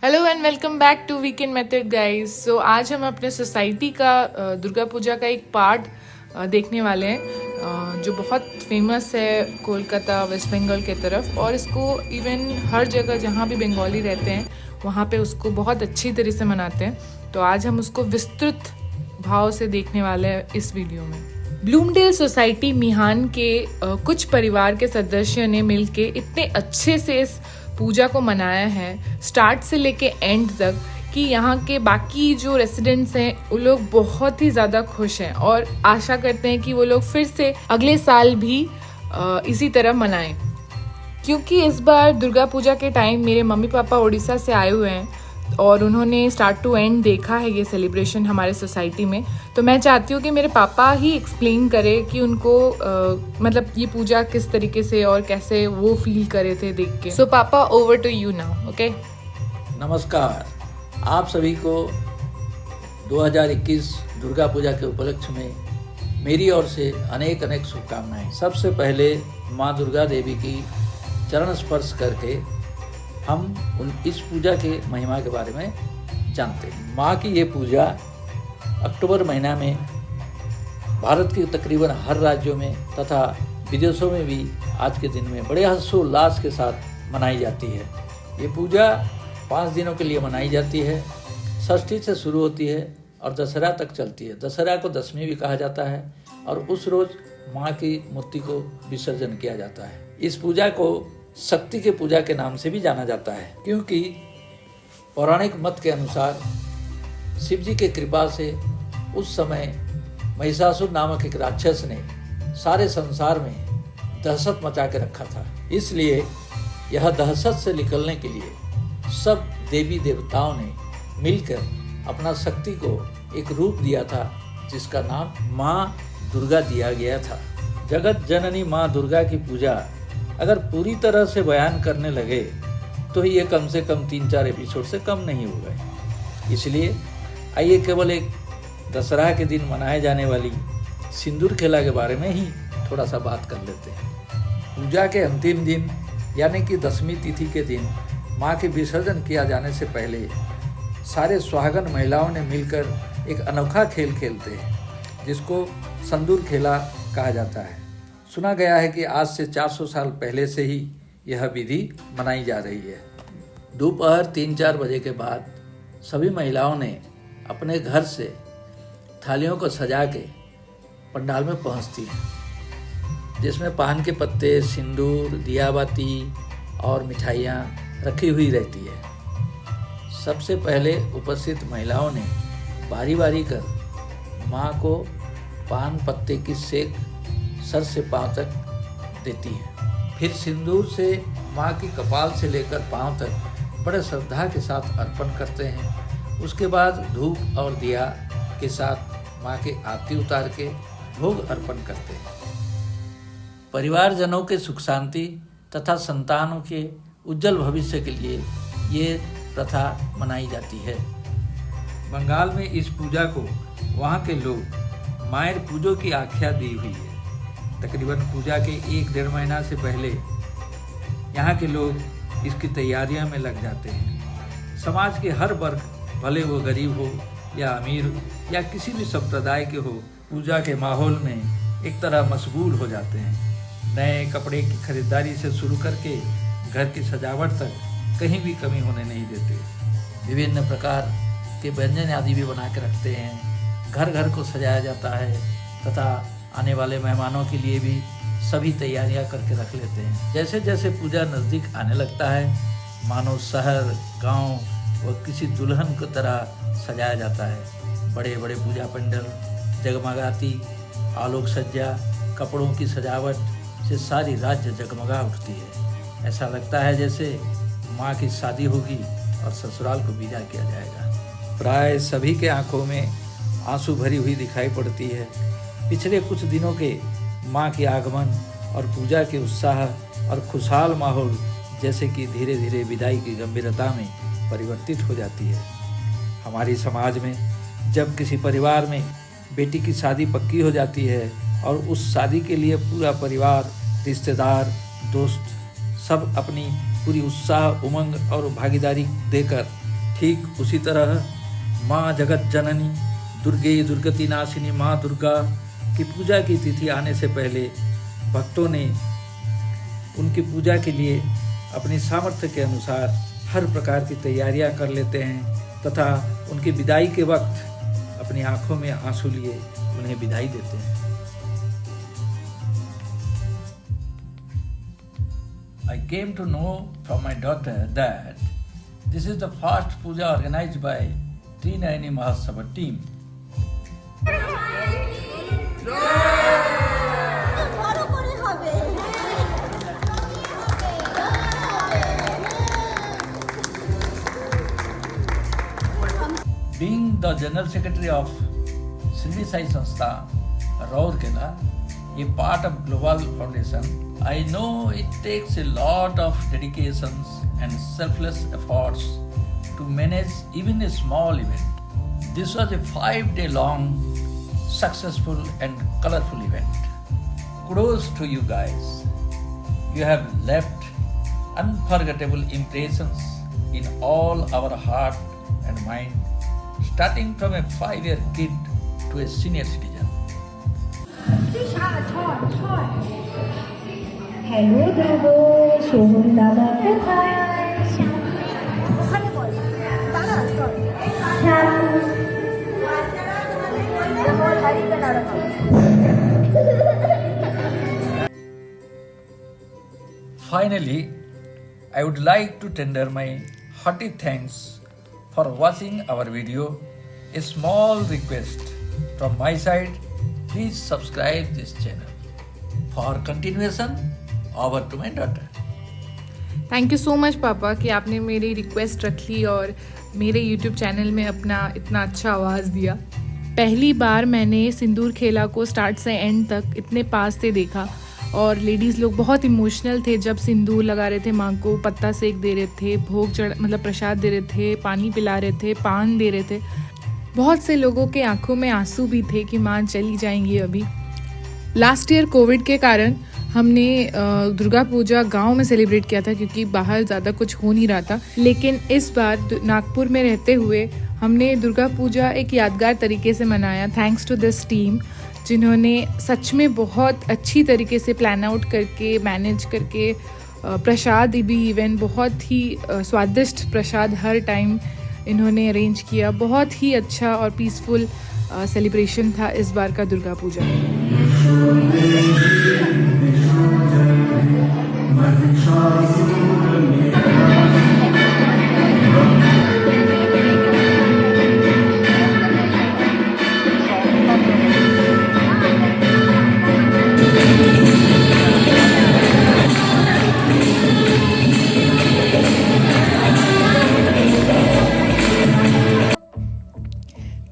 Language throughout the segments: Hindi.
Hello and welcome back to weekend method guys. So आज हम अपने सोसाइटी का दुर्गा पूजा का एक पार्ट देखने वाले हैं जो बहुत फेमस है कोलकाता वेस्ट बंगाल के तरफ, और इसको इवन हर जगह जहाँ भी बंगाली रहते हैं वहाँ पे उसको बहुत अच्छी तरह से मनाते हैं। तो आज हम उसको विस्तृत भाव से देखने वाले हैं इस वीडियो में। ब्लूमडेल सोसाइटी मिहान के कुछ परिवार के सदस्यों ने मिलके इतने अच्छे से इस पूजा को मनाया है स्टार्ट से लेके एंड तक कि यहाँ के बाकी जो रेसिडेंट्स हैं वो लोग बहुत ही ज़्यादा खुश हैं और आशा करते हैं कि वो लोग फिर से अगले साल भी इसी तरह मनाएं। क्योंकि इस बार दुर्गा पूजा के टाइम मेरे मम्मी पापा उड़ीसा से आए हुए हैं और उन्होंने स्टार्ट टू एंड देखा है ये सेलिब्रेशन हमारे सोसाइटी में। तो मैं चाहती हूँ कि मेरे पापा ही एक्सप्लेन करें कि उनको मतलब ये पूजा किस तरीके से और कैसे वो फील करे थे देख के। So papa, over to you now. Okay, नमस्कार। आप सभी को 2021 दुर्गा पूजा के उपलक्ष्य में मेरी ओर से अनेक अनेक शुभकामनाएं। सबसे पहले माँ दुर्गा देवी की चरण स्पर्श करके हम इस पूजा के महिमा के बारे में जानते हैं। माँ की ये पूजा अक्टूबर महीना में भारत के तकरीबन हर राज्यों में तथा विदेशों में भी आज के दिन में बड़े हर्षोल्लास के साथ मनाई जाती है। ये पूजा 5 दिनों के लिए मनाई जाती है। षष्ठी से शुरू होती है और दशहरा तक चलती है। दशहरा को दशमी भी कहा जाता है और उस रोज माँ की मूर्ति को विसर्जन किया जाता है। इस पूजा को शक्ति के पूजा के नाम से भी जाना जाता है, क्योंकि पौराणिक मत के अनुसार शिव जी के कृपा से उस समय महिषासुर नामक एक राक्षस ने सारे संसार में दहशत मचा के रखा था। इसलिए यह दहशत से निकलने के लिए सब देवी देवताओं ने मिलकर अपना शक्ति को एक रूप दिया था, जिसका नाम माँ दुर्गा दिया गया था। जगत जननी माँ दुर्गा की पूजा अगर पूरी तरह से बयान करने लगे तो ये कम से कम 3-4 एपिसोड से कम नहीं होगा। इसलिए आइए केवल एक दशहरा के दिन मनाए जाने वाली सिंदूर खेला के बारे में ही थोड़ा सा बात कर लेते हैं। पूजा के अंतिम दिन यानी कि 10वीं तिथि के दिन माँ के विसर्जन किया जाने से पहले सारे सुहागन महिलाओं ने मिलकर एक अनोखा खेल खेलते हैं, जिसको सिंदूर खेला कहा जाता है। सुना गया है कि आज से 400 साल पहले से ही यह विधि मनाई जा रही है। दोपहर 3-4 बजे के बाद सभी महिलाओं ने अपने घर से थालियों को सजा के पंडाल में पहुंचती हैं, जिसमें पान के पत्ते, सिंदूर, दियाबाती और मिठाइयाँ रखी हुई रहती है। सबसे पहले उपस्थित महिलाओं ने बारी बारी कर माँ को पान पत्ते की सेक सर से पांव तक देती हैं। फिर सिंदूर से माँ की कपाल से लेकर पांव तक बड़े श्रद्धा के साथ अर्पण करते हैं। उसके बाद धूप और दिया के साथ माँ के आरती उतार के भोग अर्पण करते हैं। परिवारजनों के सुख शांति तथा संतानों के उज्जवल भविष्य के लिए ये प्रथा मनाई जाती है। बंगाल में इस पूजा को वहाँ के लोग मायर पूजो की आख्या दी हुई है। तकरीबन पूजा के 1-1.5 महीना से पहले यहाँ के लोग इसकी तैयारियों में लग जाते हैं। समाज के हर वर्ग, भले वो गरीब हो या अमीर या किसी भी संप्रदाय के हो, पूजा के माहौल में एक तरह मशगूल हो जाते हैं। नए कपड़े की खरीदारी से शुरू करके घर की सजावट तक कहीं भी कमी होने नहीं देते। विभिन्न प्रकार के व्यंजन आदि भी बना के रखते हैं। घर घर को सजाया जाता है तथा आने वाले मेहमानों के लिए भी सभी तैयारियां करके रख लेते हैं। जैसे जैसे पूजा नज़दीक आने लगता है, मानो शहर, गांव और किसी दुल्हन की तरह सजाया जाता है। बड़े बड़े पूजा पंडाल, जगमगाती आलोक सज्जा, कपड़ों की सजावट से सारी राज्य जगमगा उठती है। ऐसा लगता है जैसे माँ की शादी होगी और ससुराल को विदा किया जाएगा। प्राय सभी के आंखों में आंसू भरी हुई दिखाई पड़ती है। पिछले कुछ दिनों के माँ के आगमन और पूजा के उत्साह और खुशहाल माहौल जैसे कि धीरे धीरे विदाई की गंभीरता में परिवर्तित हो जाती है। हमारी समाज में जब किसी परिवार में बेटी की शादी पक्की हो जाती है और उस शादी के लिए पूरा परिवार, रिश्तेदार, दोस्त सब अपनी पूरी उत्साह, उमंग और भागीदारी देकर ठीक उसी तरह माँ जगत जननी दुर्गे दुर्गति नाशिनी माँ दुर्गा की पूजा की तिथि आने से पहले भक्तों ने उनकी पूजा के लिए अपनी सामर्थ्य के अनुसार हर प्रकार की तैयारियां कर लेते हैं तथा उनकी विदाई के वक्त अपनी आंखों में आंसू लिए उन्हें विदाई देते हैं। I came to know from my daughter that this is the first puja organized by Trinayani Mahasabha team. Being the General Secretary of Shirdi Sai Sanstha, Rourkela, a part of Global Foundation, I know it takes a lot of dedications and selfless efforts to manage even a small event. This was a 5-day long, successful and colorful event. Kudos to you guys. You have left unforgettable impressions in all our heart and mind, starting from a 5-year kid to a senior citizen. Hello দেবো সোহন দাদা কোথায় Finally, I would like to tender my hearty thanks for watching our video. A small request from my side, please subscribe this channel. For continuation, over to my daughter. Thank you so much पापा कि आपने मेरी रिक्वेस्ट रख ली और मेरे यूट्यूब चैनल में अपना इतना अच्छा आवाज़ दिया। पहली बार मैंने सिंदूर खेला को स्टार्ट से एंड तक इतने पास से देखा और लेडीज़ लोग बहुत इमोशनल थे जब सिंदूर लगा रहे थे माँ को, पत्ता सेक दे रहे थे, भोग चढ़ मतलब प्रसाद दे रहे थे, पानी पिला रहे थे, पान दे रहे थे। बहुत से लोगों के आंखों में आंसू भी थे कि माँ चली जाएंगी अभी। लास्ट ईयर कोविड के कारण हमने दुर्गा पूजा गांव में सेलिब्रेट किया था क्योंकि बाहर ज़्यादा कुछ हो नहीं रहा था, लेकिन इस बार नागपुर में रहते हुए हमने दुर्गा पूजा एक यादगार तरीके से मनाया। थैंक्स टू दिस टीम जिन्होंने सच में बहुत अच्छी तरीके से प्लान आउट करके मैनेज करके प्रसाद भी इवन बहुत ही स्वादिष्ट प्रसाद हर टाइम इन्होंने अरेंज किया। बहुत ही अच्छा और पीसफुल सेलिब्रेशन था इस बार का दुर्गा पूजा।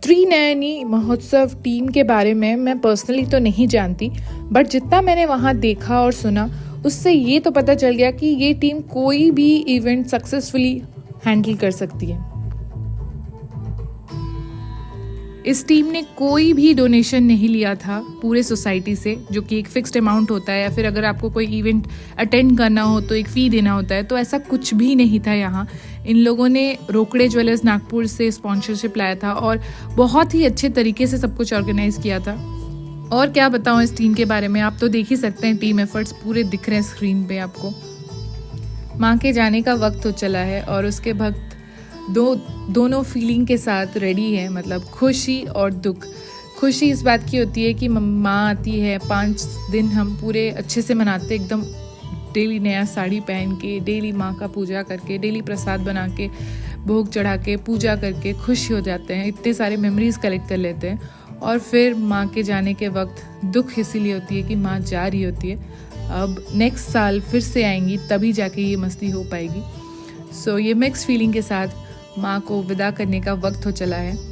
त्रिनयनी महोत्सव टीम के बारे में मैं पर्सनली तो नहीं जानती, बट जितना मैंने वहाँ देखा और सुना उससे ये तो पता चल गया कि ये टीम कोई भी इवेंट सक्सेसफुली हैंडल कर सकती है। इस टीम ने कोई भी डोनेशन नहीं लिया था पूरे सोसाइटी से, जो कि एक फिक्स्ड अमाउंट होता है, या फिर अगर आपको कोई इवेंट अटेंड करना हो तो एक फ़ी देना होता है, तो ऐसा कुछ भी नहीं था यहाँ। इन लोगों ने रोकड़े ज्वेलर्स नागपुर से स्पॉन्सरशिप लाया था और बहुत ही अच्छे तरीके से सब कुछ ऑर्गेनाइज किया था। और क्या बताऊँ इस टीम के बारे में, आप तो देख ही सकते हैं, टीम एफर्ट्स पूरे दिख रहे हैं स्क्रीन पे आपको। माँ के जाने का वक्त हो चला है और उसके भक्त दोनों फीलिंग के साथ रेडी है, मतलब खुशी और दुख। खुशी इस बात की होती है कि माँ आती है, 5 दिन हम पूरे अच्छे से मनाते, एकदम डेली नया साड़ी पहन के, डेली माँ का पूजा करके, डेली प्रसाद बना के, भोग चढ़ा के, पूजा करके खुश हो जाते हैं, इतने सारे मेमोरीज कलेक्ट कर लेते हैं। और फिर माँ के जाने के वक्त दुख इसीलिए होती है कि माँ जा रही होती है, अब नेक्स्ट साल फिर से आएंगी तभी जाके ये मस्ती हो पाएगी। सो ये मिक्स फीलिंग के साथ माँ को विदा करने का वक्त हो चला है।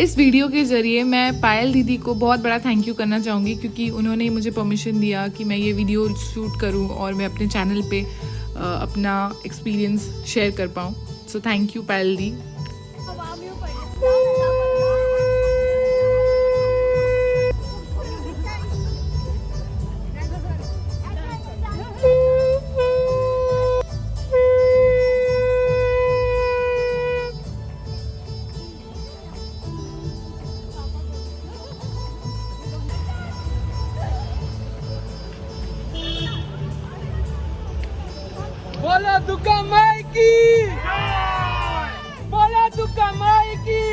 इस वीडियो के ज़रिए मैं पायल दीदी को बहुत बड़ा थैंक यू करना चाहूँगी, क्योंकि उन्होंने मुझे परमिशन दिया कि मैं ये वीडियो शूट करूँ और मैं अपने चैनल पे अपना एक्सपीरियंस शेयर कर पाऊँ। सो थैंक यू पायल दी। बोला दुर्गा माई की, बोला दुर्गा माई की।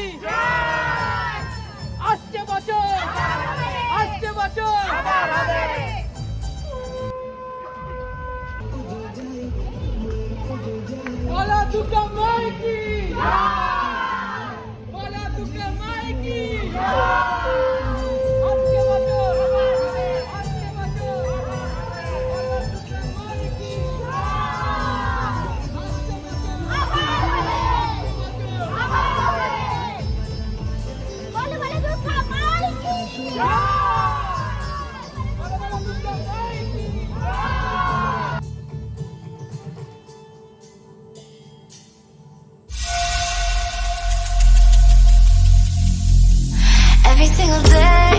আসতে বছর, আসতে বছর। बोला दुर्गा माई की, बोला दुर्गा माई की। আসতে বছর, আসতে বছর। बोला दुर्गा माई की। Every single day